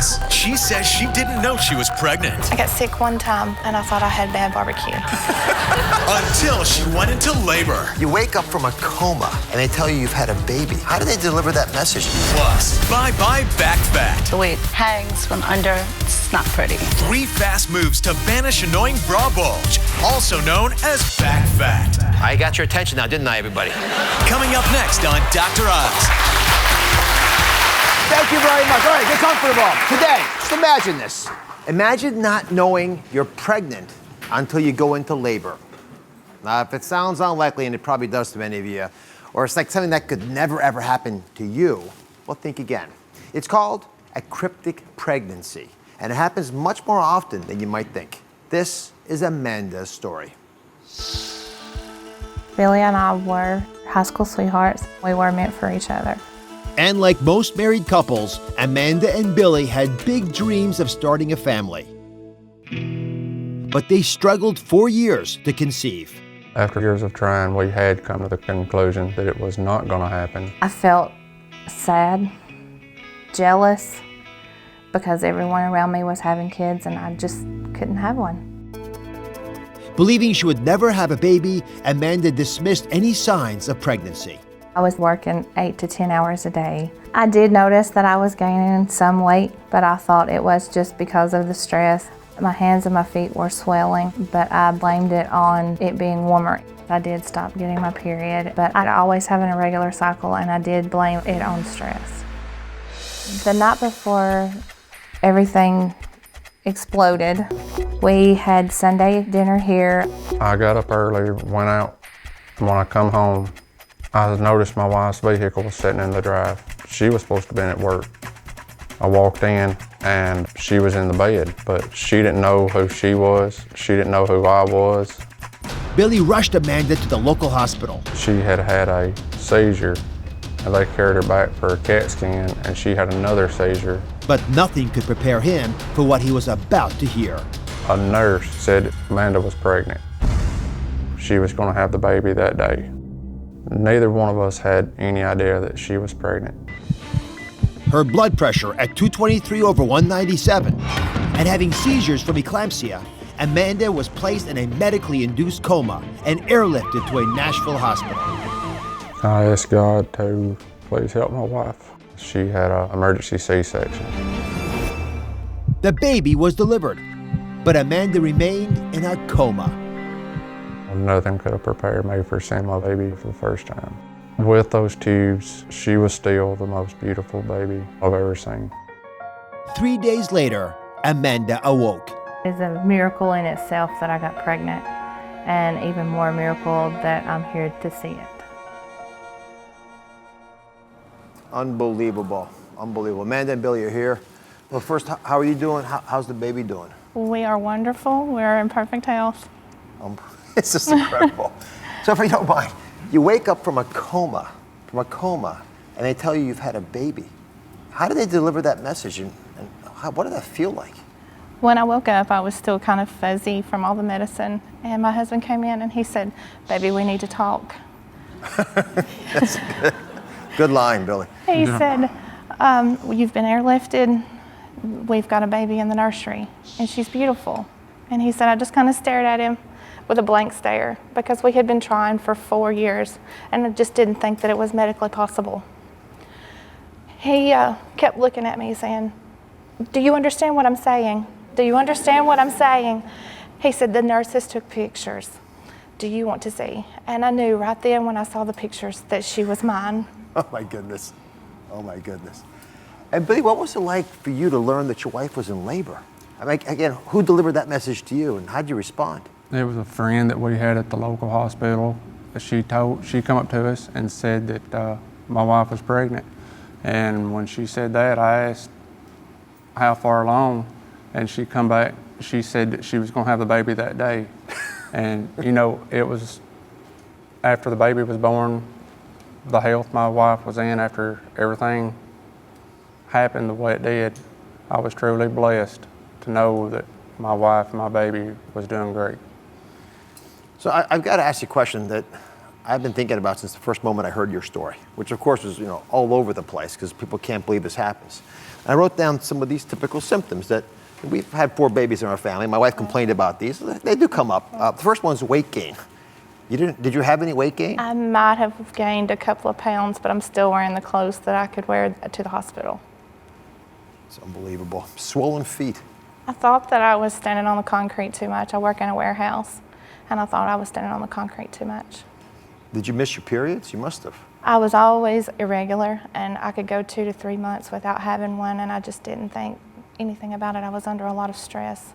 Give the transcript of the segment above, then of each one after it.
Us. She says she didn't know she was pregnant. I got sick one time and I thought I had bad barbecue. Until she went into labor. You wake up from a coma and they tell you you've had a baby. How do they deliver that message? Plus, bye-bye back fat. The way it hangs from under, it's not pretty. 3 fast moves to banish annoying bra bulge, also known as back fat. I got your attention now, didn't I, everybody? Coming up next on Dr. Oz. Thank you very much. All right, get comfortable. Today, just imagine this. Imagine not knowing you're pregnant until you go into labor. Now, if it sounds unlikely, and it probably does to many of you, or it's like something that could never ever happen to you, well, think again. It's called a cryptic pregnancy, and it happens much more often than you might think. This is Amanda's story. Billy and I were high school sweethearts. We were meant for each other. And like most married couples, Amanda and Billy had big dreams of starting a family. But they struggled for years to conceive. After years of trying, we had come to the conclusion that it was not going to happen. I felt sad, jealous, because everyone around me was having kids and I just couldn't have one. Believing she would never have a baby, Amanda dismissed any signs of pregnancy. I was working 8 to 10 hours a day. I did notice that I was gaining some weight, but I thought it was just because of the stress. My hands and my feet were swelling, but I blamed it on it being warmer. I did stop getting my period, but I'd always have an irregular cycle, and I did blame it on stress. The night before everything exploded, we had Sunday dinner here. I got up early, went out. When I come home, I noticed my wife's vehicle was sitting in the drive. She was supposed to have been at work. I walked in and she was in the bed, but she didn't know who she was. She didn't know who I was. Billy rushed Amanda to the local hospital. She had had a seizure, and they carried her back for a CAT scan, and she had another seizure. But nothing could prepare him for what he was about to hear. A nurse said Amanda was pregnant. She was going to have the baby that day. Neither one of us had any idea that she was pregnant. Her blood pressure at 223/197 and having seizures from eclampsia, Amanda was placed in a medically induced coma and airlifted to a Nashville hospital. I asked God to please help my wife. She had an emergency C-section. The baby was delivered, but Amanda remained in a coma. Nothing could have prepared me for seeing my baby for the first time. With those tubes, she was still the most beautiful baby I've ever seen. 3 days later, Amanda awoke. It's a miracle in itself that I got pregnant, and even more a miracle that I'm here to see it. Unbelievable, unbelievable. Amanda and Billy are here. Well, first, how are you doing? How's the baby doing? We are wonderful. We're in perfect health. It's just incredible. So if you don't mind, you wake up from a coma, and they tell you you've had a baby. How do they deliver that message, and what did that feel like? When I woke up, I was still kind of fuzzy from all the medicine, and my husband came in and he said, "Baby, we need to talk." That's good. Good line, Billy. He said, "You've been airlifted. We've got a baby in the nursery, and she's beautiful." And he said, I just kind of stared at him with a blank stare because we had been trying for 4 years, and I just didn't think that it was medically possible. He kept looking at me saying, "Do you understand what I'm saying? Do you understand what I'm saying?" He said, "The nurses took pictures. Do you want to see?" And I knew right then when I saw the pictures that she was mine. Oh my goodness. Oh my goodness. And Billy, what was it like for you to learn that your wife was in labor? I mean, again, who delivered that message to you and how'd you respond? It was a friend that we had at the local hospital. She come up to us and said that my wife was pregnant. And when she said that, I asked how far along, and she come back, she said that she was gonna have the baby that day. And you know, it was after the baby was born, the health my wife was in after everything happened the way it did, I was truly blessed to know that my wife and my baby was doing great. So I've got to ask you a question that I've been thinking about since the first moment I heard your story, which of course was, all over the place because people can't believe this happens. And I wrote down some of these typical symptoms that we've had 4 babies in our family. My wife complained about these. They do come up. The first one's weight gain. Did you have any weight gain? I might have gained a couple of pounds, but I'm still wearing the clothes that I could wear to the hospital. It's unbelievable. Swollen feet. I thought that I was standing on the concrete too much. I work in a warehouse, and I thought I was standing on the concrete too much. Did you miss your periods? You must have. I was always irregular, and I could go 2 to 3 months without having one, and I just didn't think anything about it. I was under a lot of stress.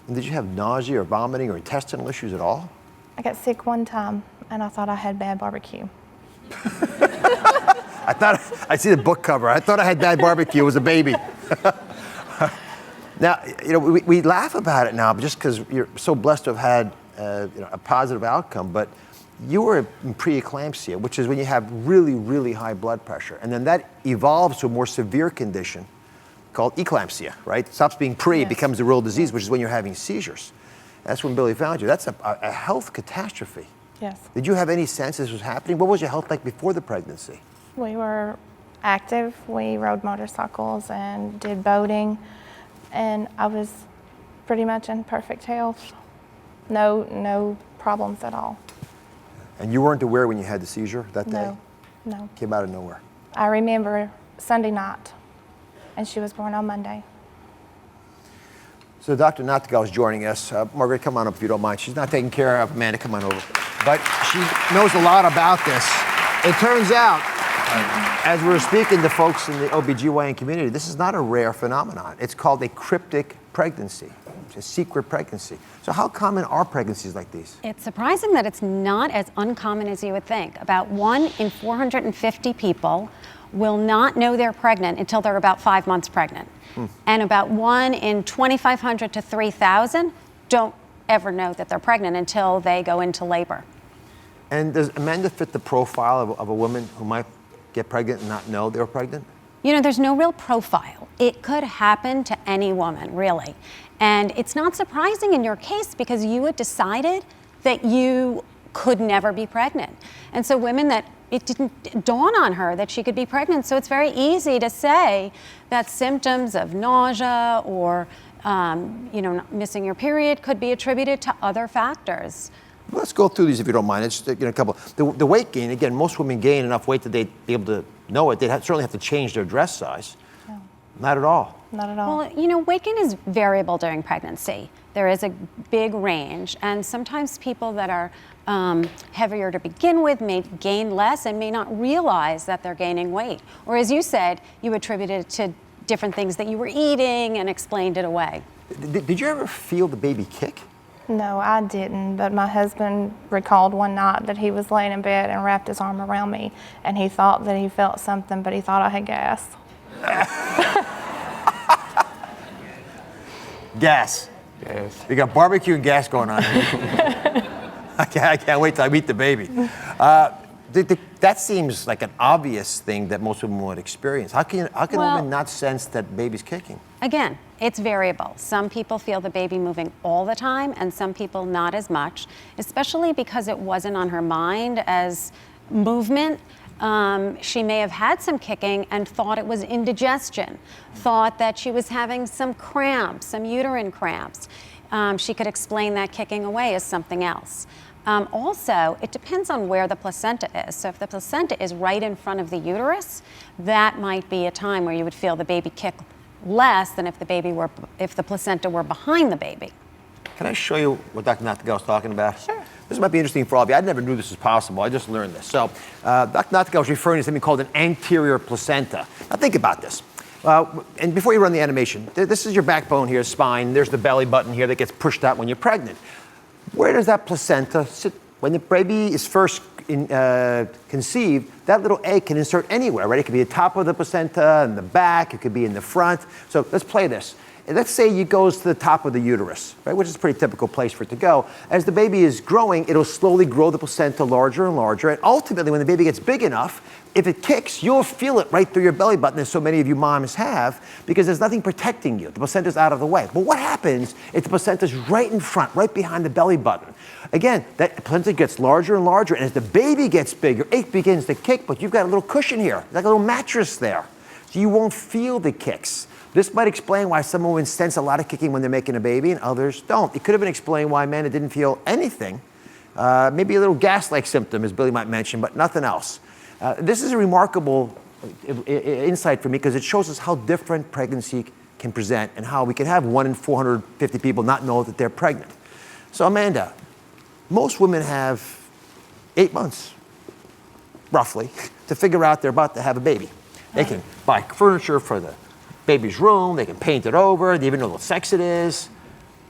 And did you have nausea or vomiting or intestinal issues at all? I got sick one time, and I thought I had bad barbecue. I see the book cover. I thought I had bad barbecue as a baby. Now, we laugh about it now just because you're so blessed to have had a positive outcome, but you were in preeclampsia, which is when you have really, really high blood pressure. And then that evolves to a more severe condition called eclampsia, right? It stops being pre, it becomes a real disease, which is when you're having seizures. That's when Billy found you. That's a health catastrophe. Yes. Did you have any sense this was happening? What was your health like before the pregnancy? We were active. We rode motorcycles and did boating, and I was pretty much in perfect health. No problems at all. And you weren't aware when you had the seizure that day? No. Came out of nowhere. I remember Sunday night, and she was born on Monday. So Dr. Nattigal is joining us. Margaret, come on up if you don't mind. She's not taking care of Amanda, come on over. But she knows a lot about this. It turns out, as we were speaking to folks in the OBGYN community, this is not a rare phenomenon. It's called a cryptic pregnancy. It's a secret pregnancy. So how common are pregnancies like these? It's surprising that it's not as uncommon as you would think. About 1 in 450 people will not know they're pregnant until they're about 5 months pregnant. And about 1 in 2,500 to 3,000 don't ever know that they're pregnant until they go into labor. And does Amanda fit the profile of a woman who might get pregnant and not know they were pregnant? There's no real profile. It could happen to any woman, really. And it's not surprising in your case because you had decided that you could never be pregnant. And so women that it didn't dawn on her that she could be pregnant. So it's very easy to say that symptoms of nausea or missing your period could be attributed to other factors. Let's go through these if you don't mind. It's a couple. The weight gain, again, most women gain enough weight that they'd be able to know it. They'd certainly have to change their dress size. No. Not at all. Not at all. Well, weight gain is variable during pregnancy. There is a big range, and sometimes people that are heavier to begin with may gain less and may not realize that they're gaining weight. Or as you said, you attributed it to different things that you were eating and explained it away. Did you ever feel the baby kick? No, I didn't, but my husband recalled one night that he was laying in bed and wrapped his arm around me, and he thought that he felt something, but he thought I had gas. Gas. Yes. You got barbecue and gas going on. I can't wait till I meet the baby. That seems like an obvious thing that most women would experience. How can a woman not sense that baby's kicking? Again, it's variable. Some people feel the baby moving all the time, and some people not as much, especially because it wasn't on her mind as movement. She may have had some kicking and thought it was indigestion, thought that she was having some cramps, some uterine cramps. She could explain that kicking away as something else. Also, it depends on where the placenta is. So if the placenta is right in front of the uterus, that might be a time where you would feel the baby kick less than if the placenta were behind the baby. Can I show you what Dr. Nattigal is talking about? Sure. This might be interesting for all of you. I never knew this was possible. I just learned this. So Dr. Nattigal is referring to something called an anterior placenta. Now think about this. And before you run the animation, this is your backbone here, spine. There's the belly button here that gets pushed out when you're pregnant. Where does that placenta sit? When the baby is first conceived, that little egg can insert anywhere, right? It could be the top of the placenta, in the back, it could be in the front. So let's play this. And let's say it goes to the top of the uterus, right, which is a pretty typical place for it to go. As the baby is growing, it'll slowly grow the placenta larger and larger. And ultimately, when the baby gets big enough, if it kicks, you'll feel it right through your belly button, as so many of you moms have, because there's nothing protecting you. The placenta's out of the way. But what happens if the placenta's right in front, right behind the belly button? Again, that placenta gets larger and larger, and as the baby gets bigger, it begins to kick, but you've got a little cushion here, like a little mattress there. So you won't feel the kicks. This might explain why some women sense a lot of kicking when they're making a baby and others don't. It could have been explained why Amanda didn't feel anything. Maybe a little gas-like symptom, as Billy might mention, but nothing else. This is a remarkable insight for me because it shows us how different pregnancy can present and how we can have 1 in 450 people not know that they're pregnant. So Amanda, most women have 8 months, roughly, to figure out they're about to have a baby. They can buy furniture for the baby's room, they can paint it over, they even know what sex it is.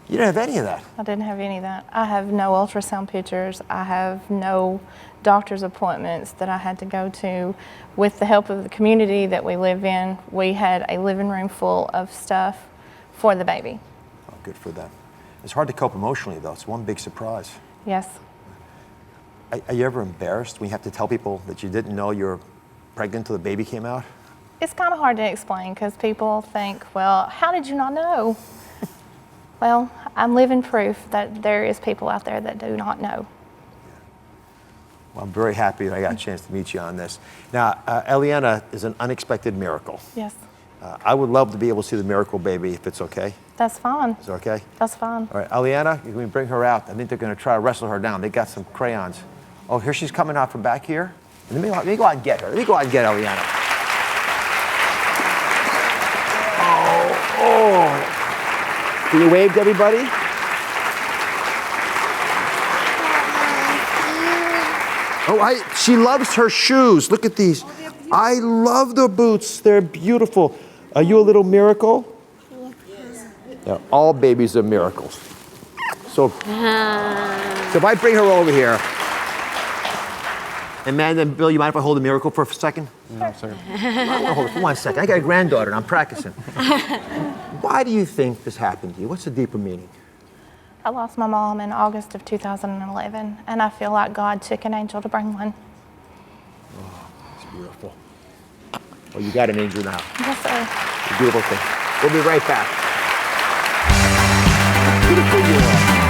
You didn't have any of that. I didn't have any of that. I have no ultrasound pictures. I have no doctor's appointments that I had to go to. With the help of the community that we live in, we had a living room full of stuff for the baby. Oh, good for them. It's hard to cope emotionally, though. It's one big surprise. Yes. Are you ever embarrassed when you have to tell people that you didn't know you were pregnant until the baby came out? It's kind of hard to explain because people think, well, how did you not know? Well, I'm living proof that there is people out there that do not know. Well, I'm very happy that I got a chance to meet you on this. Now, Eliana is an unexpected miracle. Yes. I would love to be able to see the miracle baby if it's okay. That's fine. Is it okay? That's fine. All right, Eliana, you can bring her out. I think they're going to try to wrestle her down. They got some crayons. Oh, here she's coming out from back here. Let me go out and get her. Let me go out and get Eliana. Oh. Can you wave to everybody? Oh, she loves her shoes. Look at these. I love the boots. They're beautiful. Are you a little miracle? Yeah, all babies are miracles. So if I bring her over here, Amanda and Bill, you mind if I hold the miracle for a second? No, sir. I want to hold it for 1 second. I got a granddaughter and I'm practicing. Why do you think this happened to you? What's the deeper meaning? I lost my mom in August of 2011, and I feel like God took an angel to bring one. Oh, that's beautiful. Oh, you got an angel now. Yes, sir. It's a beautiful thing. We'll be right back. Beautiful you are.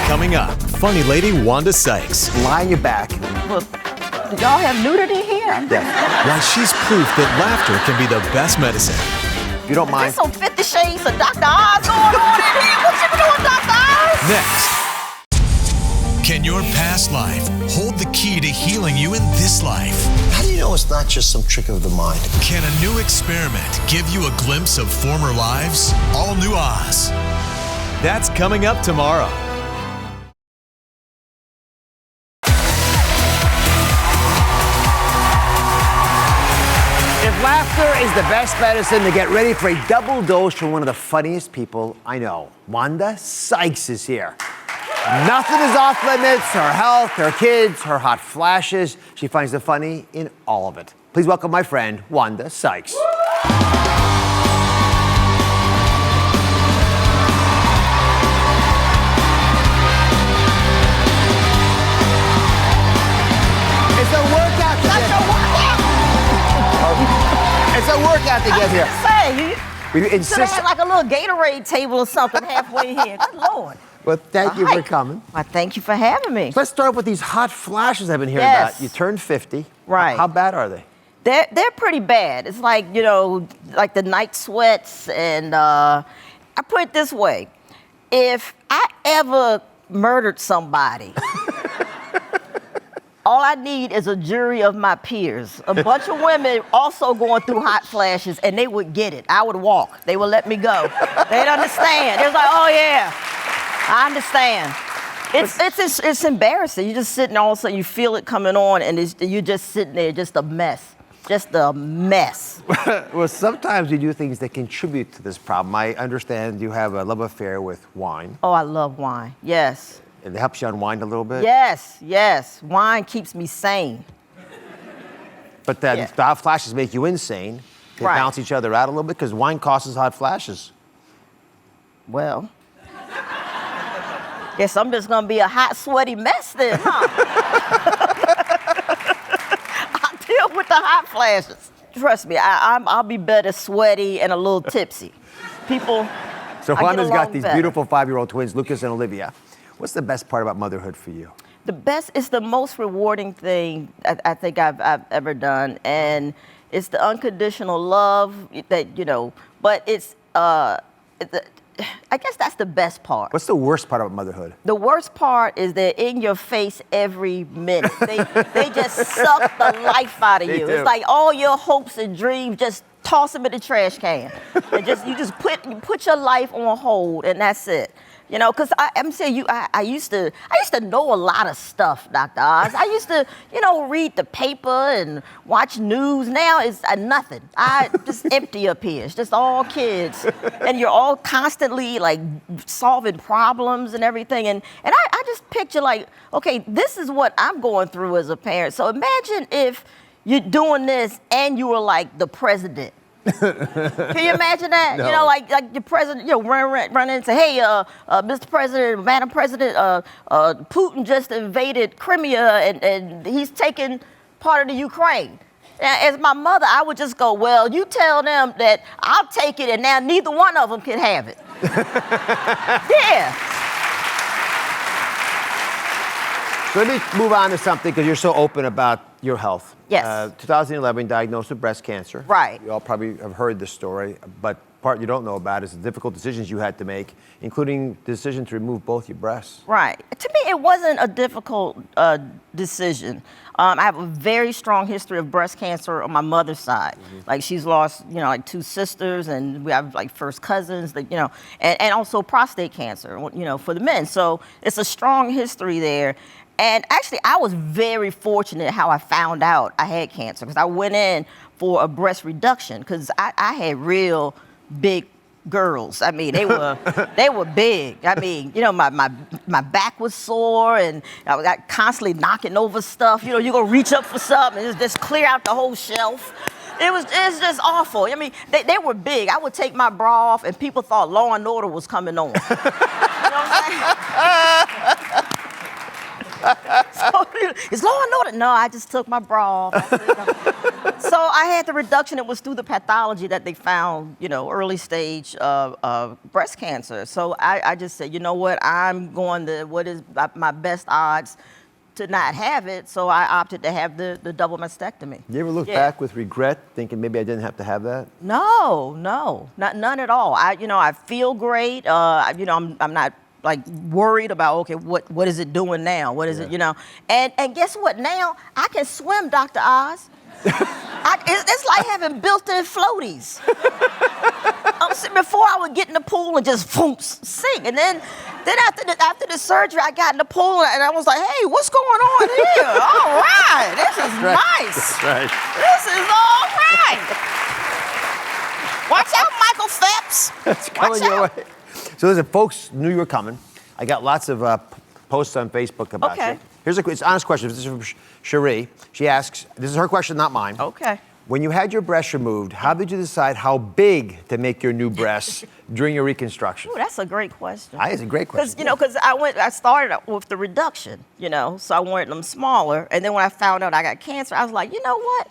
Coming up, funny lady Wanda Sykes. Lie on your back. Well, do y'all have nudity here? Yes. Why she's proof that laughter can be the best medicine. If you don't mind. There's some 50 Shades of Dr. Oz going on in here. What you doing, Dr. Oz? Next. Can your past life hold the key to healing you in this life? How do you know it's not just some trick of the mind? Can a new experiment give you a glimpse of former lives? All new Oz. That's coming up tomorrow. If laughter is the best medicine, to get ready for a double dose from one of the funniest people I know. Wanda Sykes is here. Nothing is off limits. Her health, her kids, her hot flashes. She finds the funny in all of it. Please welcome my friend, Wanda Sykes. It's a workout to get It's a workout to get here. Say, We you should have insist. had like a little Gatorade table or something halfway here. Good Lord. Well, thank you for All right. coming. Well, thank you for having me. Let's start with these hot flashes I've been hearing Yes. about. You turned 50. Right. How bad are they? They're pretty bad. It's like, you know, like the night sweats. And I put it this way. If I ever murdered somebody, all I need is a jury of my peers. A bunch of women also going through hot flashes, and they would get it. I would walk. They would let me go. They'd understand. It was like, oh, yeah, I understand. It's embarrassing. You're just sitting, all of a sudden you feel it coming on, and you're just sitting there, just a mess. Just a mess. Well, sometimes you do things that contribute to this problem. I understand you have a love affair with wine. Oh, I love wine. Yes. It helps you unwind a little bit. Yes, yes. Wine keeps me sane. But then Yeah. the hot flashes make you insane. They balance each other out a little bit because wine causes hot flashes. Well, guess I'm just gonna be a hot, sweaty mess then, huh? I'll deal with the hot flashes. Trust me, I'll be better sweaty and a little tipsy. People. So Wanda's got these beautiful 5-year-old twins, Lucas and Olivia. What's the best part about motherhood for you? The best is the most rewarding thing I think I've ever done, and it's the unconditional love that But it's I guess that's the best part. What's the worst part about motherhood? The worst part is they're in your face every minute. They just suck the life out of you. It's like all your hopes and dreams, just toss them in the trash can. And you put your life on hold, and that's it. Because I'm saying I used to know a lot of stuff, Dr. Oz. I used to, read the paper and watch news. Now it's nothing. I just empty up here. It's just all kids. And you're all constantly like solving problems and everything. And I just picture like, okay, this is what I'm going through as a parent. So imagine if you're doing this and you were like the president. Can you imagine that? No. Like the president, run in and say, hey, Mr. President, Madam President, Putin just invaded Crimea and he's taken part of the Ukraine. Now, as my mother, I would just go, well, you tell them that I'll take it and now neither one of them can have it. Yeah. So let me move on to something because you're so open about your health. Yes. 2011, diagnosed with breast cancer. Right. You all probably have heard this story, but part you don't know about is the difficult decisions you had to make, including the decision to remove both your breasts. Right. To me, it wasn't a difficult decision. I have a very strong history of breast cancer on my mother's side. Mm-hmm. Like she's lost, like 2 sisters, and we have like first cousins, and also prostate cancer, for the men. So it's a strong history there. And actually, I was very fortunate how I found out I had cancer because I went in for a breast reduction because I had real big girls. I mean, they were big. I mean, my back was sore and I was constantly knocking over stuff. You're gonna reach up for something and just clear out the whole shelf. It's just awful. I mean, they were big. I would take my bra off and people thought Law and Order was coming on. You know what I'm saying? So, is Law and Order? No, I just took my bra off. So I had the reduction. It was through the pathology that they found, early stage breast cancer. So I just said, you know what? I'm going to what is my best odds to not have it. So I opted to have the double mastectomy. You ever look back with regret, thinking maybe I didn't have to have that? No, none at all. I feel great. I'm not like worried about, okay, what is it doing now? What is it, And guess what? Now I can swim, Dr. Oz. It's like having built-in floaties. Before I would get in the pool and just sink. And then after the surgery, I got in the pool and I was like, hey, what's going on here? All right, this is nice. That's right. This is all right. Watch out, Michael Phelps. It's coming your way. So listen, folks knew you were coming. I got lots of posts on Facebook about you. Here's it's an honest question. This is from Cherie. She asks, this is her question, not mine. Okay. When you had your breasts removed, how did you decide how big to make your new breasts during your reconstruction? Ooh, that's a great question. It's a great question. Because I started with the reduction, so I wanted them smaller. And then when I found out I got cancer, I was like, you know what?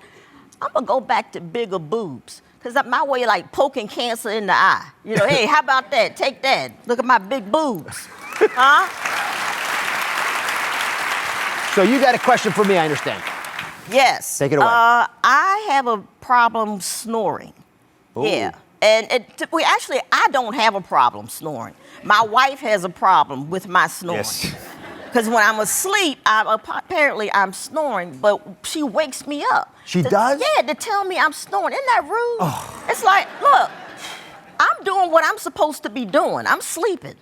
I'm going to go back to bigger boobs. Because that's my way of like poking cancer in the eye. Hey, how about that? Take that. Look at my big boobs. Huh? So you got a question for me, I understand. Yes. Take it away. I have a problem snoring. Ooh. Yeah. And actually, I don't have a problem snoring. My wife has a problem with my snoring. Yes. Because when I'm asleep, apparently I'm snoring, but she wakes me up. She does? Yeah, to tell me I'm snoring. Isn't that rude? Oh. It's like, look, I'm doing what I'm supposed to be doing. I'm sleeping.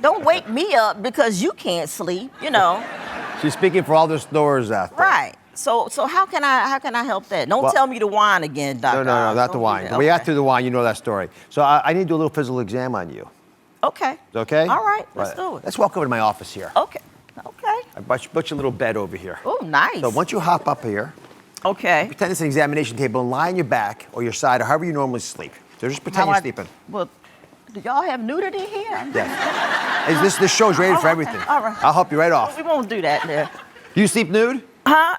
Don't wake me up because you can't sleep, She's speaking for all the snorers out there. Right. So how can I help that? Don't tell me to whine again, Doctor. No, not the whine. When we got through the whine, you know that story. So I need to do a little physical exam on you. Okay. Okay? All right, let's do it. Let's walk over to my office here. Okay. I brought you a little bed over here. Oh, nice. So once you hop up here, Okay. Pretend it's an examination table and lie on your back or your side or however you normally sleep. So just pretend you're sleeping. Well, do y'all have nudity here? Yes. This show's rated for everything. All right. I'll help you right off. We won't do that there. You sleep nude? Huh?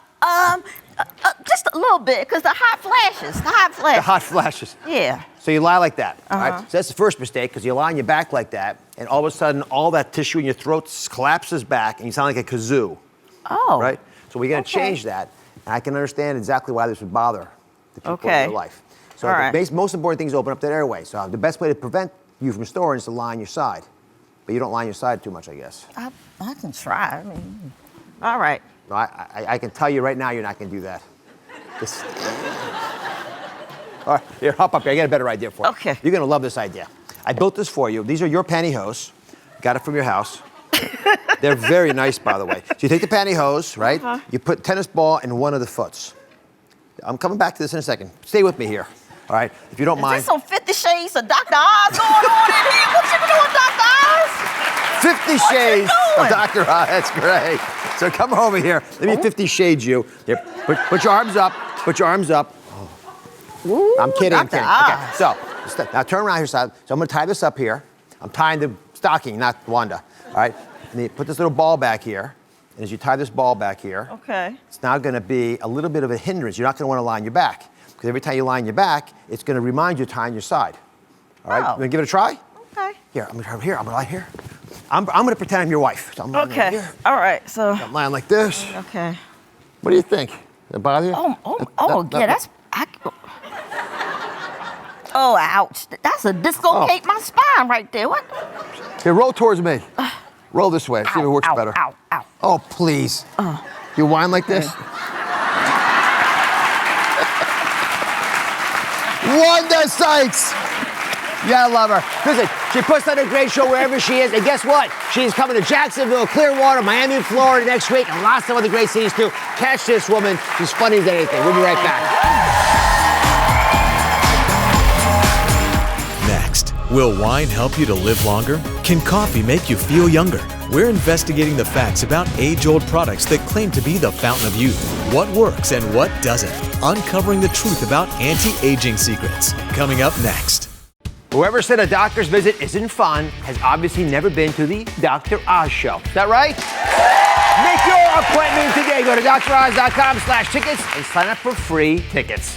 Just a little bit, because the hot flashes. The hot flashes. Yeah. So you lie like that. All right? So that's the first mistake, because you lie on your back like that, and all of a sudden, all that tissue in your throat collapses back, and you sound like a kazoo. Oh. Right? So we're going to change that, and I can understand exactly why this would bother the people in your life. So the most important thing is open up that airway. So the best way to prevent you from snoring is to lie on your side. But you don't lie on your side too much, I guess. I can try. I mean, all right. No, I can tell you right now you're not going to do that. All right, here, hop up here. I got a better idea for you. Okay. You're going to love this idea. I built this for you. These are your pantyhose. Got it from your house. They're very nice, by the way. So you take the pantyhose, right? You put tennis ball in one of the foots. I'm coming back to this in a second. Stay with me here. All right, if you don't mind. Is this some 50 Shades of Dr. Oz going on in here? What you doing, Dr. Oz? 50 Shades of Dr. Oz. That's great. So come over here. Let me 50 shades you. Here, put your arms up. Put your arms up. Ooh, I'm kidding. I'm kidding. Okay, Oz. so now turn around here, side. So I'm going to tie this up here. I'm tying the stocking, not Wanda. All right. And you put this little ball back here. And as you tie this ball back here, it's now going to be a little bit of a hindrance. You're not going to want to lie on your back. Because every time you lie on your back, it's going to remind you to tie on your side. All right? You want to give it a try? Okay. Here, I'm going to lie here. I'm going to pretend I'm your wife. So I'm lying right here. All right, so. I'm lying like this. Okay. What do you think? Does it bother you? That's. Oh, ouch. That's a dislocate my spine right there. What? Here, roll towards me. Roll this way. See if it works better. Ow. Oh, please. You whine like this? Wanda Sykes! You gotta love her. Listen, she puts on a great show wherever she is, and guess what? She's coming to Jacksonville, Clearwater, Miami, Florida next week, and lots of other great cities too. Catch this woman. She's funny as anything. We'll be right back. Next, will wine help you to live longer? Can coffee make you feel younger? We're investigating the facts about age-old products that claim to be the fountain of youth. What works and what doesn't? Uncovering the truth about anti-aging secrets. Coming up next. Whoever said a doctor's visit isn't fun has obviously never been to the Dr. Oz show. Is that right? Make your appointment today. Go to droz.com/tickets and sign up for free tickets.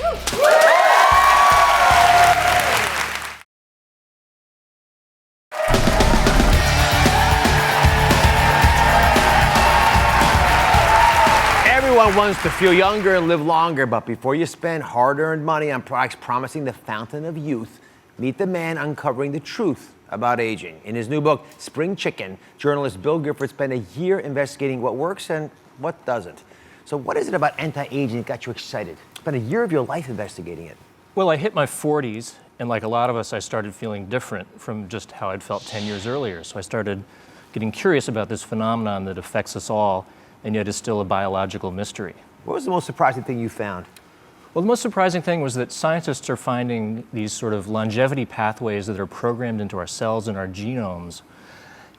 Everyone wants to feel younger and live longer, but before you spend hard-earned money on products promising the fountain of youth, meet the man uncovering the truth about aging. In his new book, Spring Chicken, journalist Bill Gifford spent a year investigating what works and what doesn't. So what is it about anti-aging that got you excited? Spent a year of your life investigating it. Well, I hit my 40s, and like a lot of us, I started feeling different from just how I'd felt 10 years earlier. So I started getting curious about this phenomenon that affects us all, and yet is still a biological mystery. What was the most surprising thing you found? Well, the most surprising thing was that scientists are finding these sort of longevity pathways that are programmed into our cells and our genomes,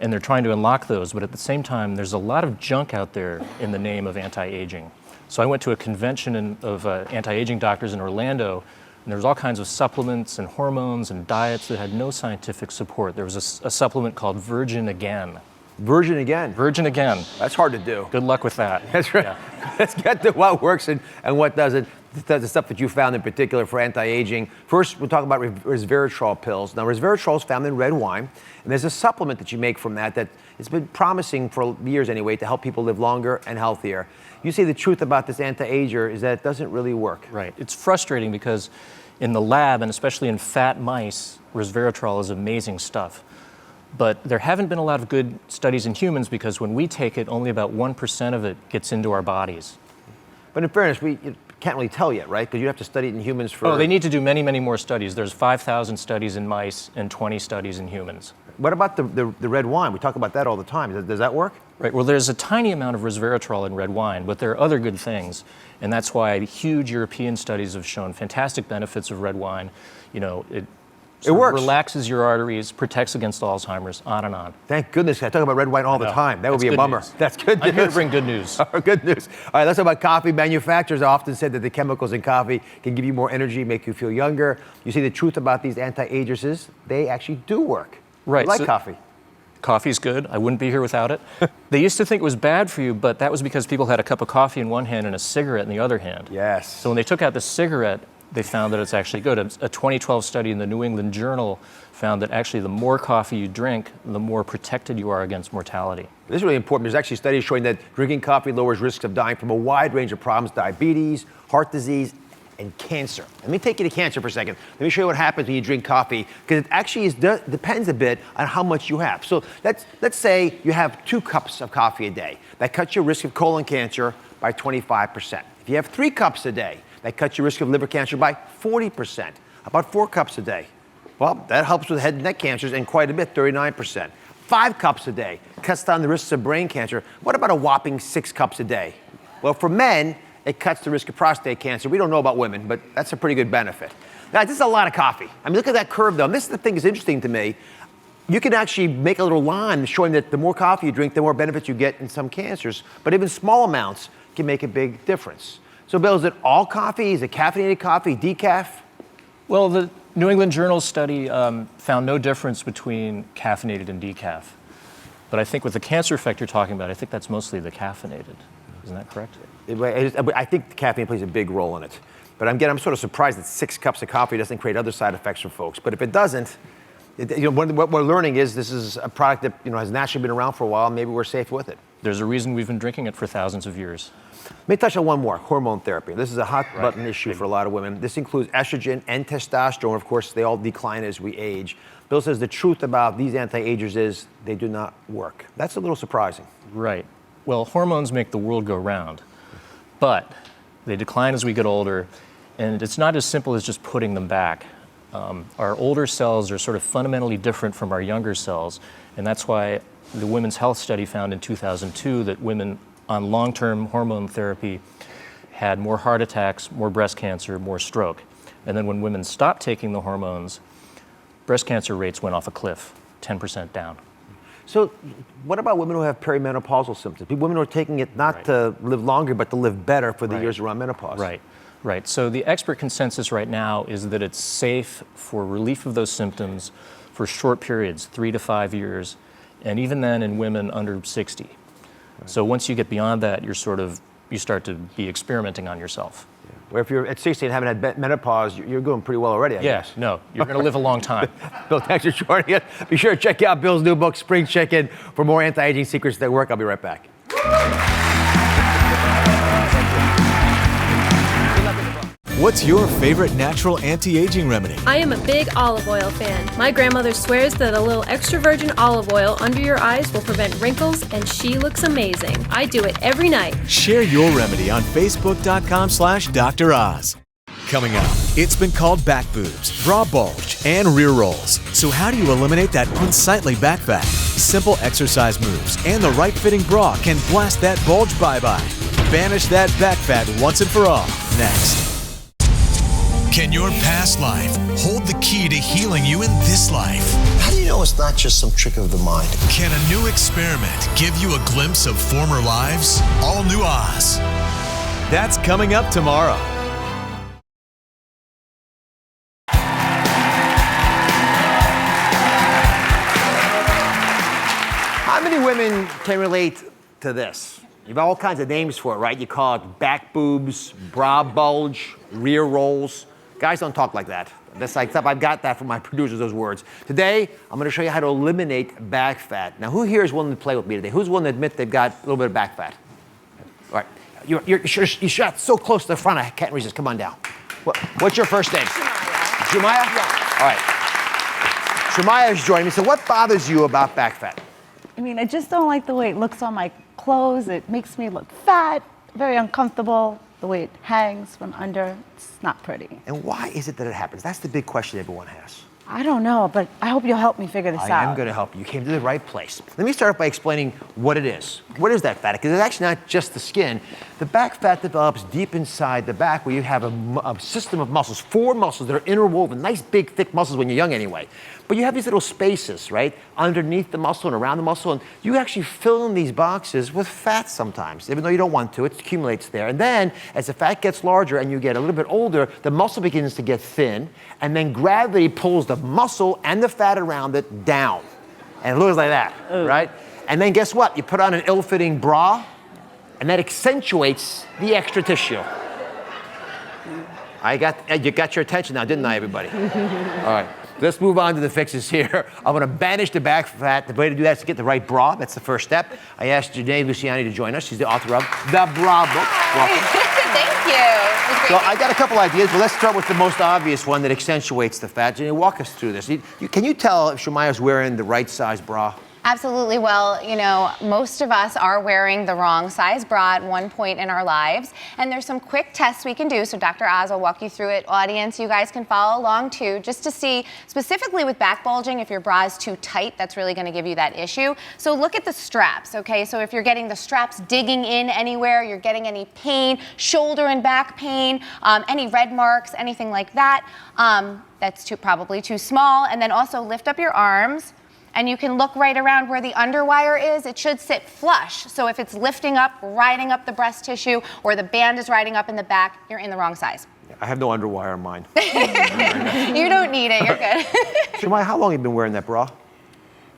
and they're trying to unlock those, but at the same time, there's a lot of junk out there in the name of anti-aging. So I went to a convention of anti-aging doctors in Orlando, and there was all kinds of supplements and hormones and diets that had no scientific support. There was a supplement called Virgin Again. Virgin Again? Virgin Again. That's hard to do. Good luck with that. That's right. Yeah. Let's get to what works and what doesn't. The stuff that you found in particular for anti-aging. First, we'll talk about resveratrol pills. Now, resveratrol is found in red wine, and there's a supplement that you make from that it's been promising for years anyway to help people live longer and healthier. You say the truth about this anti-ager is that it doesn't really work. Right. It's frustrating because in the lab, and especially in fat mice, resveratrol is amazing stuff. But there haven't been a lot of good studies in humans because when we take it, only about 1% of it gets into our bodies. But in fairness, we can't really tell yet, right? Because you have to study it in humans for... Oh, they need to do many, many more studies. There's 5,000 studies in mice and 20 studies in humans. What about the red wine? We talk about that all the time. Does that work? Right. Well, there's a tiny amount of resveratrol in red wine, but there are other good things. And that's why huge European studies have shown fantastic benefits of red wine. You know, It works. Relaxes your arteries, protects against Alzheimer's, on and on. Thank goodness. I talk about red wine all the time. That would be a bummer. News. That's good news. I'm here to bring good news. Good news. All right, let's talk about coffee. Manufacturers often said that the chemicals in coffee can give you more energy, make you feel younger. You see, the truth about these anti-agers is they actually do work. Right. You like coffee. Coffee's good. I wouldn't be here without it. They used to think it was bad for you, but that was because people had a cup of coffee in one hand and a cigarette in the other hand. Yes. So when they took out the cigarette, they found that it's actually good. A 2012 study in the New England Journal found that actually the more coffee you drink, the more protected you are against mortality. This is really important. There's actually studies showing that drinking coffee lowers risks of dying from a wide range of problems: diabetes, heart disease, and cancer. Let me take you to cancer for a second. Let me show you what happens when you drink coffee, because it actually depends a bit on how much you have. So let's say you have 2 cups of coffee a day. That cuts your risk of colon cancer by 25%. If you have 3 cups a day, that cuts your risk of liver cancer by 40%. About 4 cups a day. Well, that helps with head and neck cancers and quite a bit, 39%. 5 cups a day cuts down the risks of brain cancer. What about a whopping 6 cups a day? Well, for men, it cuts the risk of prostate cancer. We don't know about women, but that's a pretty good benefit. Now, this is a lot of coffee. I mean, look at that curve, though. And this is the thing that's interesting to me. You can actually make a little line showing that the more coffee you drink, the more benefits you get in some cancers. But even small amounts can make a big difference. So, Bill, is it all coffee? Is it caffeinated coffee, decaf? Well, the New England Journal study found no difference between caffeinated and decaf. But I think with the cancer effect you're talking about, I think that's mostly the caffeinated. Isn't that correct? I think caffeine plays a big role in it. But I'm sort of surprised that 6 cups of coffee doesn't create other side effects for folks. But if it doesn't, what we're learning is this is a product that has naturally been around for a while. Maybe we're safe with it. There's a reason we've been drinking it for thousands of years. Let me touch on one more, hormone therapy. This is a hot button issue for a lot of women. This includes estrogen and testosterone. Of course, they all decline as we age. Bill says the truth about these anti-agers is they do not work. That's a little surprising. Right. Well, hormones make the world go round, but they decline as we get older, and it's not as simple as just putting them back. Our older cells are sort of fundamentally different from our younger cells, and that's why the Women's Health Study found in 2002 that women on long-term hormone therapy had more heart attacks, more breast cancer, more stroke. And then when women stopped taking the hormones, breast cancer rates went off a cliff, 10% down. So what about women who have perimenopausal symptoms? Women who are taking it not to live longer, but to live better for the years around menopause. Right. So the expert consensus right now is that it's safe for relief of those symptoms for short periods, 3 to 5 years, and even then in women under 60. So once you get beyond that, you start to be experimenting on yourself. Where if you're at 60 and haven't had menopause, you're going pretty well already, I guess. No, you're going to live a long time. Bill, thanks for joining us. Be sure to check out Bill's new book, Spring Chicken, for more anti-aging secrets that work. I'll be right back. What's your favorite natural anti-aging remedy? I am a big olive oil fan. My grandmother swears that a little extra virgin olive oil under your eyes will prevent wrinkles, and she looks amazing. I do it every night. Share your remedy on Facebook.com/Dr. Oz. Coming up, it's been called back boobs, bra bulge, and rear rolls. So how do you eliminate that unsightly back fat? Simple exercise moves and the right fitting bra can blast that bulge bye-bye. Banish that back fat once and for all. Next. Can your past life hold the key to healing you in this life? How do you know it's not just some trick of the mind? Can a new experiment give you a glimpse of former lives? All new Oz. That's coming up tomorrow. How many women can relate to this? You have all kinds of names for it, right? You call it back boobs, bra bulge, rear rolls. Guys don't talk like that. That's like stuff. I've got that from my producers, those words. Today, I'm going to show you how to eliminate back fat. Now, who here is willing to play with me today? Who's willing to admit they've got a little bit of back fat? All right. You shot so close to the front, I can't resist. Come on down. What's your first name? Jemiah? Yeah. All right. Jemiah is joining me. So what bothers you about back fat? I mean, I just don't like the way it looks on my clothes. It makes me look fat, very uncomfortable. The way it hangs from under, it's not pretty. And why is it that it happens? That's the big question everyone has. I don't know, but I hope you'll help me figure this out. I am going to help you. You came to the right place. Let me start by explaining what it is. What is that fat? Because it's actually not just the skin. The back fat develops deep inside the back where you have a system of muscles, 4 muscles that are interwoven, nice big thick muscles when you're young anyway. But you have these little spaces, right, underneath the muscle and around the muscle, and you actually fill in these boxes with fat sometimes, even though you don't want to. It accumulates there. And then, as the fat gets larger and you get a little bit older, the muscle begins to get thin, and then gravity pulls the muscle and the fat around it down. And it looks like that, right? And then guess what? You put on an ill-fitting bra, and that accentuates the extra tissue. You got your attention now, didn't I, everybody? All right. Let's move on to the fixes here. I'm going to banish the back fat. The way to do that is to get the right bra. That's the first step. I asked Janae Luciani to join us. She's the author of The Bra Book. Welcome. Thank you. So I got a couple ideas, but let's start with the most obvious one that accentuates the fat. Janae, walk us through this. Can you tell if Shemaya's wearing the right size bra? Absolutely. Well, you know, most of us are wearing the wrong size bra at one point in our lives. And there's some quick tests we can do. So Dr. Oz will walk you through it. Audience, you guys can follow along too, just to see specifically with back bulging, if your bra is too tight, that's really going to give you that issue. So look at the straps, okay? So if you're getting the straps digging in anywhere, you're getting any pain, shoulder and back pain, any red marks, anything like that, that's probably too small. And then also lift up your arms. And you can look right around where the underwire is. It should sit flush. So if it's lifting up, riding up the breast tissue, or the band is riding up in the back, you're in the wrong size. I have no underwire on mine. You don't need it. You're good. Shemaya, how long have you been wearing that bra?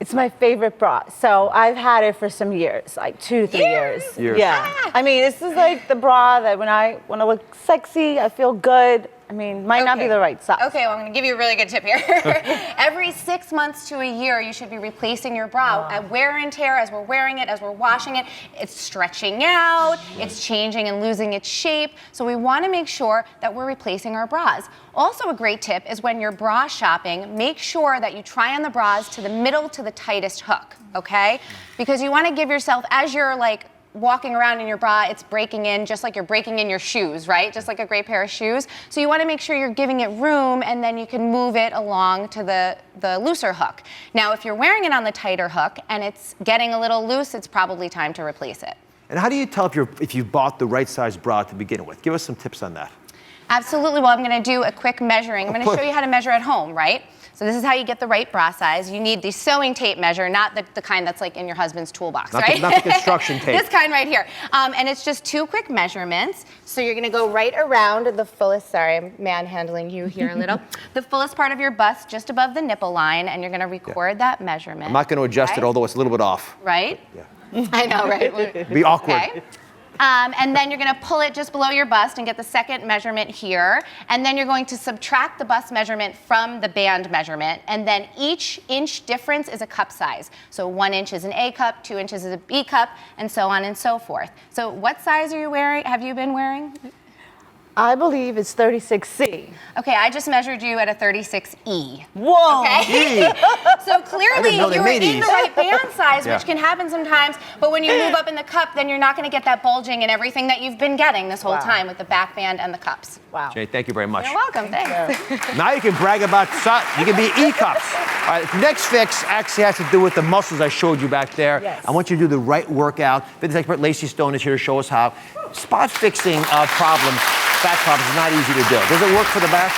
It's my favorite bra. So I've had it for some years, like 2-3 years. Yeah. I mean, this is like the bra that when I look sexy, I feel good. I mean, might not be the right size. Okay, well, I'm going to give you a really good tip here. Every 6 months to a year, you should be replacing your bra. At wear and tear, as we're wearing it, as we're washing it, it's stretching out, it's changing and losing its shape. So we want to make sure that we're replacing our bras. Also, a great tip is when you're bra shopping, make sure that you try on the bras to the middle to the tightest hook, okay? Because you want to give yourself, as you're like walking around in your bra, it's breaking in just like you're breaking in your shoes, right? Just like a great pair of shoes. So you want to make sure you're giving it room, and then you can move it along to the looser hook. Now, if you're wearing it on the tighter hook and it's getting a little loose, it's probably time to replace it. And how do you tell if you bought the right size bra to begin with? Give us some tips on that. Absolutely. Well, I'm going to do a quick measuring. I'm going to show you how to measure at home, right? So this is how you get the right bra size. You need the sewing tape measure, not the kind that's like in your husband's toolbox, right? Not the construction tape. This kind right here. And it's just 2 quick measurements. So you're going to go right around the fullest, sorry, I'm manhandling you here a little, the fullest part of your bust just above the nipple line, and you're going to record that measurement. I'm not going to adjust it, although it's a little bit off. Right? Yeah. I know, right? Be awkward. Okay. And then you're going to pull it just below your bust and get the second measurement here. And then you're going to subtract the bust measurement from the band measurement. And then each inch difference is a cup size. So 1 inch is an A cup, 2 inches is a B cup, and so on and so forth. So what size are you wearing? Have you been wearing? I believe it's 36C. Okay, I just measured you at a 36E. Whoa! Okay? So clearly you were in the right band size, Yeah. which can happen sometimes, but when you move up in the cup, then you're not going to get that bulging and everything that you've been getting this whole time with the back band and the cups. Wow. Jay, thank you very much. You're welcome, thanks. Now you can brag about, you can be E-cups. All right, next fix actually has to do with the muscles I showed you back there. Yes. I want you to do the right workout. Fitness expert Lacey Stone is here to show us how. Spot fixing problems, fat problems, is not easy to do. Does it work for the back?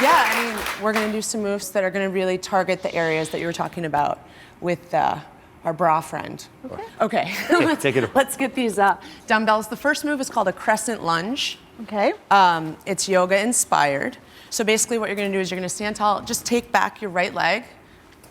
Yeah, I mean, we're going to do some moves that are going to really target the areas that you were talking about with our bra friend. Okay. Let's get these dumbbells. The first move is called a crescent lunge. Okay. It's yoga inspired. So basically what you're going to do is you're going to stand tall, just take back your right leg,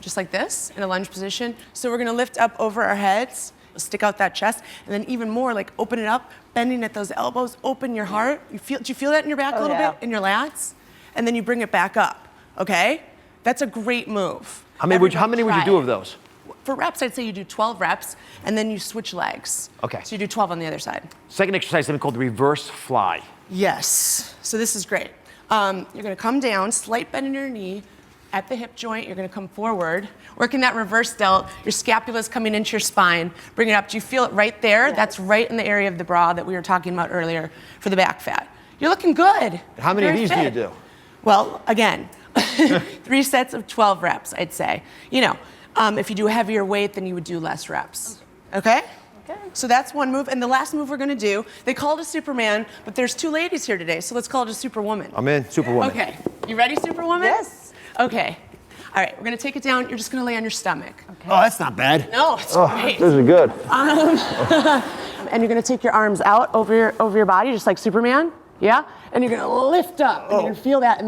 just like this, in a lunge position. So we're going to lift up over our heads, stick out that chest, and then even more, like open it up, bending at those elbows, open your heart. Do you feel that in your back a little bit, in your lats? And then you bring it back up, okay? That's a great move. How many would you do of those? For reps, I'd say you do 12 reps, and then you switch legs. Okay. So you do 12 on the other side. Second exercise is something called the reverse fly. Yes. So this is great. You're going to come down, slight bend in your knee, at the hip joint, you're going to come forward, working that reverse delt. Your scapula is coming into your spine. Bring it up. Do you feel it right there? Yes. That's right in the area of the bra that we were talking about earlier for the back fat. You're looking good. How many of these do you do? Well, again, 3 sets of 12 reps, I'd say. You know, if you do heavier weight, then you would do less reps. Okay? Okay. So that's one move. And the last move we're going to do, they call it a Superman, but there's 2 ladies here today, so let's call it a Superwoman. I'm in, Superwoman. Okay. You ready, Superwoman? Yes. Okay. All right, we're going to take it down. You're just going to lay on your stomach. Okay. Oh, that's not bad. No, it's great. This is good. And you're going to take your arms out over your body, just like Superman. Yeah? And you're going to lift up, and you're going to feel that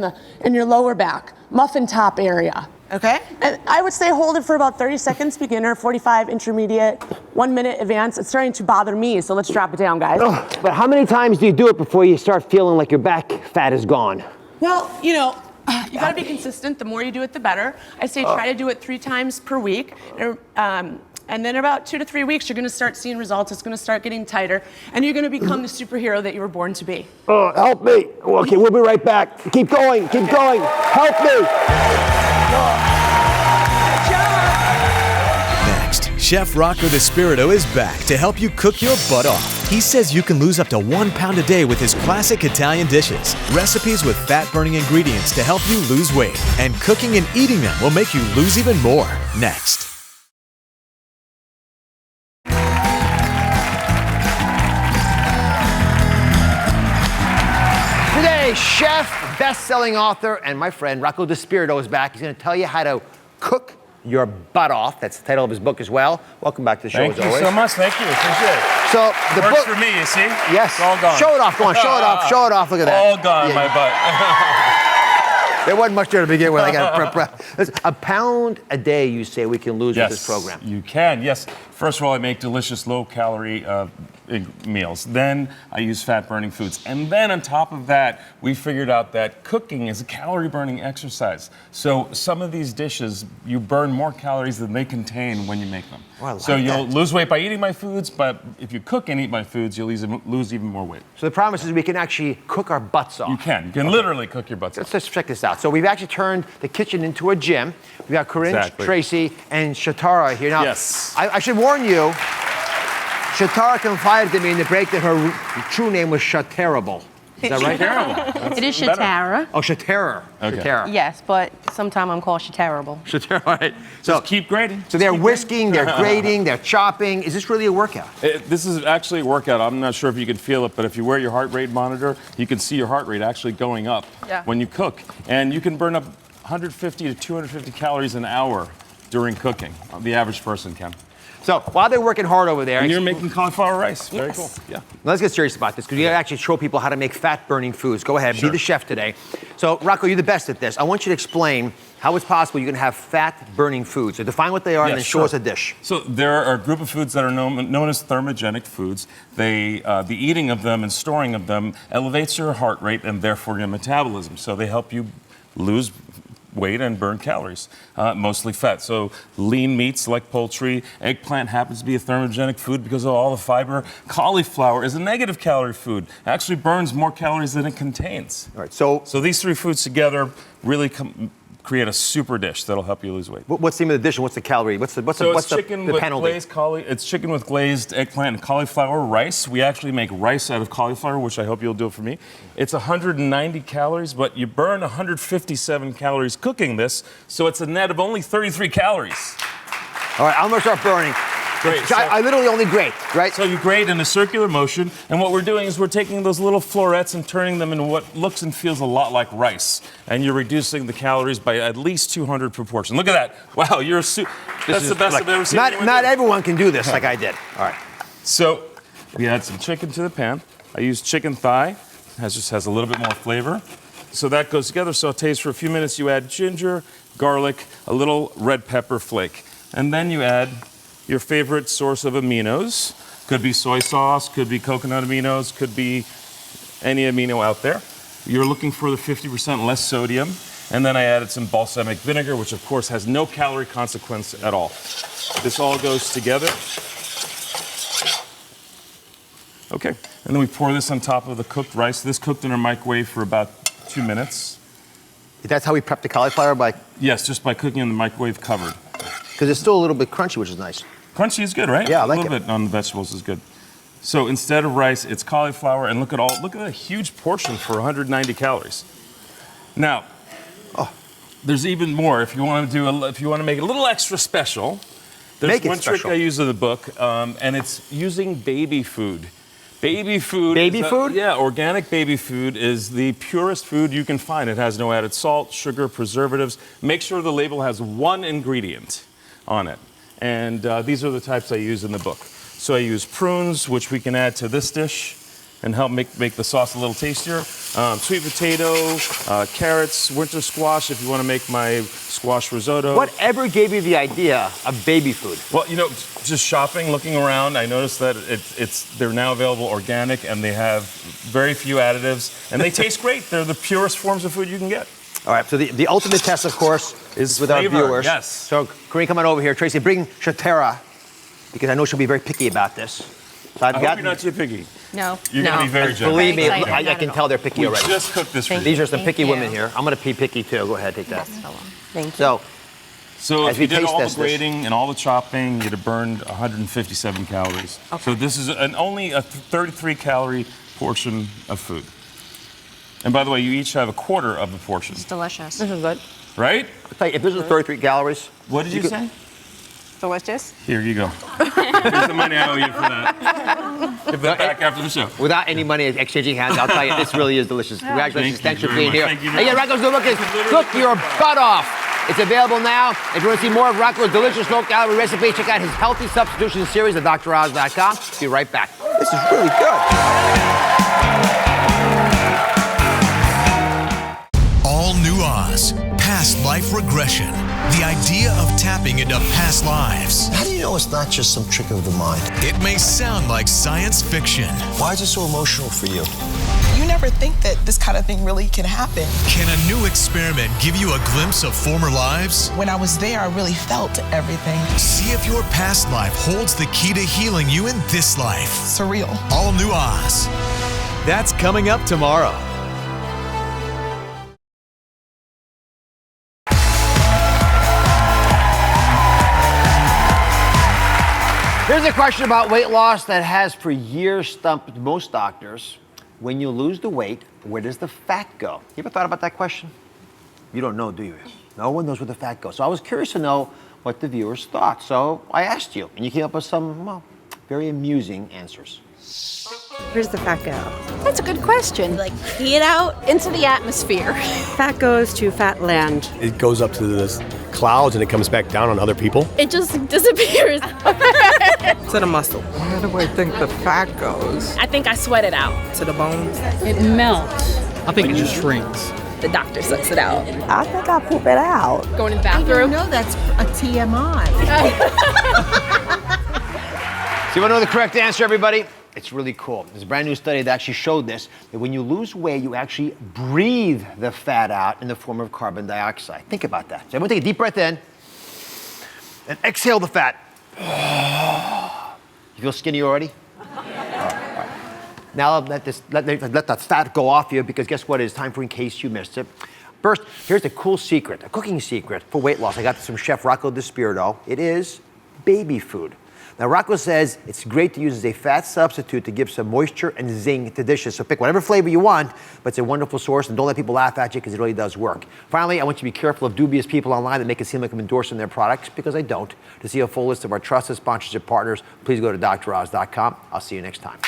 in your lower back, muffin top area. Okay? And I would say hold it for about 30 seconds, beginner, 45, intermediate, 1 minute, advanced. It's starting to bother me, so let's drop it down, guys. But how many times do you do it before you start feeling like your back fat is gone? Well, you know, you gotta be consistent. The more you do it, the better. I say try to do it 3 times per week. And then about 2 to 3 weeks, you're gonna start seeing results. It's gonna start getting tighter, and you're gonna become the superhero that you were born to be. Oh, help me. Okay, we'll be right back. Keep going, keep going. Help me. Next, Chef Rocco DeSpirito is back to help you cook your butt off. He says you can lose up to 1 pound a day with his classic Italian dishes. Recipes with fat-burning ingredients to help you lose weight. And cooking and eating them will make you lose even more. Next. Today, chef, best-selling author, and my friend Rocco DeSpirito is back. He's going to tell you how to cook your butt off. That's the title of his book as well. Welcome back to the show, as always. Thank you so much. Thank you. Appreciate it. So the Works book for me, you see? Yes. It's all gone. Show it off. Go on. Show it off. Show it off. Look at that. All gone, my butt. There wasn't much there to begin with. I got a pound a day. You say we can lose with this program. You can. Yes. First of all, I make delicious, low-calorie meals. Then I use fat-burning foods. And then on top of that, we figured out that cooking is a calorie-burning exercise. So some of these dishes, you burn more calories than they contain when you make them. Oh, I like so you'll that. lose weight by eating my foods, but if you cook and eat my foods, you'll lose even more weight. So the promise is we can actually cook our butts off. You can. You can literally cook your butts off. Let's check this out. So we've actually turned the kitchen into a gym. We've got Corinne, Tracy, and Shatara here. Now, yes. I should warn you, Shatara confided to me in the break that her true name was Shaterable. Is that right? Shaterable. It is Shatara. Oh, Shatara. Okay. Shatara. Yes, but sometimes I'm called Shaterable. Shatara, all right. So just keep grading. So they're whisking, they're grating, they're chopping. Is this really a workout? This is actually a workout. I'm not sure if you can feel it, but if you wear your heart rate monitor, you can see your heart rate actually going up when you cook. And you can burn up 150 to 250 calories an hour during cooking. The average person can. So while they're working hard over there, and you're making cauliflower rice. Very cool. Yeah. Let's get serious about this because you got to actually show people how to make fat-burning foods. Go ahead, be the chef today. So Rocco, you're the best at this. I want you to explain how it's possible you can have fat-burning foods. So define what they are and then show us a dish. So there are a group of foods that are known as thermogenic foods. They, the eating of them and storing of them elevates your heart rate and therefore your metabolism. So they help you lose weight and burn calories, mostly fat. So lean meats like poultry, eggplant happens to be a thermogenic food because of all the fiber. Cauliflower is a negative calorie food. It actually burns more calories than it contains. All right, so these 3 foods together really create a super dish that'll help you lose weight. What's the name of the dish and what's the calorie? What's the penalty? It's chicken with glazed eggplant and cauliflower rice. We actually make rice out of cauliflower, which I hope you'll do for me. It's 190 calories, but you burn 157 calories cooking this, so it's a net of only 33 calories. All right, I'm gonna start burning. Great. So I literally only grate, right? So you grate in a circular motion, and what we're doing is we're taking those little florets and turning them into what looks and feels a lot like rice, and you're reducing the calories by at least 200 proportion. Look at that! Wow, that's the best I've ever seen. Not everyone can do this like I did. All right. So we add some chicken to the pan. I use chicken thigh. Just has a little bit more flavor. So that goes together. Sautés for a few minutes. You add ginger, garlic, a little red pepper flake, and then you add your favorite source of aminos. Could be soy sauce, could be coconut aminos, could be any amino out there. You're looking for the 50% less sodium. And then I added some balsamic vinegar, which of course has no calorie consequence at all. This all goes together. Okay, and then we pour this on top of the cooked rice. This cooked in our microwave for about 2 minutes. That's how we prep the cauliflower by? Yes, just by cooking in the microwave covered. Because it's still a little bit crunchy, which is nice. Crunchy is good, right? Yeah, I like it. A little bit on the vegetables is good. So instead of rice, it's cauliflower, and look at a huge portion for 190 calories. Now, there's even more. If you want to make it a little extra special, there's one trick I use in the book, and it's using baby food. Baby food. Baby food? Yeah, organic baby food is the purest food you can find. It has no added salt, sugar, preservatives. Make sure the label has one ingredient on it. And these are the types I use in the book. So I use prunes, which we can add to this dish and help make the sauce a little tastier. Sweet potato, carrots, winter squash, if you want to make my squash risotto. Whatever gave you the idea of baby food? Well, you know, just shopping, looking around, I noticed that they're now available organic, and they have very few additives, and they taste great. They're the purest forms of food you can get. All right, so the ultimate test, of course, is with flavor, our viewers. Yes. So, Corinne, come on over here. Tracy, bring Shatera, because I know she'll be very picky about this. So I hope you're not too picky. No. You're going to be very generous. Believe me, I can tell they're picky already. We just cooked this for you. These are some picky women here. I'm going to be picky, too. Go ahead, take that. Thank you. So as if you we did taste all the this, grating and all the chopping, you'd have burned 157 calories. Okay. So this is only a 33-calorie portion of food. And by the way, you each have a quarter of the portion. It's delicious. This is good. Right? I'll tell you, if this is 33 calories... What did you say? Delicious. Here you go. Here's the money I owe you for that. Give that back after the show. Without any money exchanging hands, I'll tell you, this really is delicious. Congratulations. Thanks for being here. Hey, yeah, Rocco's New Book is Cook Your Butt Off. It's available now. If you want to see more of Rocco's delicious low-calorie recipes, check out his Healthy Substitutions series at DrOz.com. Be right back. This is really good. All New Oz, past life regression. The idea of tapping into past lives. How do you know it's not just some trick of the mind? It may sound like science fiction. Why is it so emotional for you? You never think that this kind of thing really can happen. Can a new experiment give you a glimpse of former lives? When I was there, I really felt everything. See if your past life holds the key to healing you in this life. Surreal. All New Oz. That's coming up tomorrow. Here's a question about weight loss that has for years stumped most doctors. When you lose the weight, where does the fat go? You ever thought about that question? You don't know, do you? No one knows where the fat goes. So I was curious to know what the viewers thought. So I asked you, and you came up with some, well, very amusing answers. Where's the fat go? That's a good question. Like, pee it out into the atmosphere. Fat goes to fat land. It goes up to the clouds and it comes back down on other people. It just disappears. To the muscle. Where do I think the fat goes? I think I sweat it out. To the bones. It melts. I think it just shrinks. The doctor sucks it out. I think I poop it out. Going to the bathroom. No, that's a TMI. So you want to know the correct answer, everybody? It's really cool. There's a brand new study that actually showed this, that when you lose weight, you actually breathe the fat out in the form of carbon dioxide. Think about that. So everyone take a deep breath in and exhale the fat. You feel skinny already? All right. Now let the fat go off you, because guess what? It's time for In Case You Missed It. First, here's a cool secret, a cooking secret for weight loss. I got this from Chef Rocco DiSpirito. It is baby food. Now, Rocco says it's great to use as a fat substitute to give some moisture and zing to dishes. So pick whatever flavor you want, but it's a wonderful source, and don't let people laugh at you, because it really does work. Finally, I want you to be careful of dubious people online that make it seem like I'm endorsing their products, because I don't. To see a full list of our trusted sponsorship partners, please go to DrOz.com. I'll see you next time.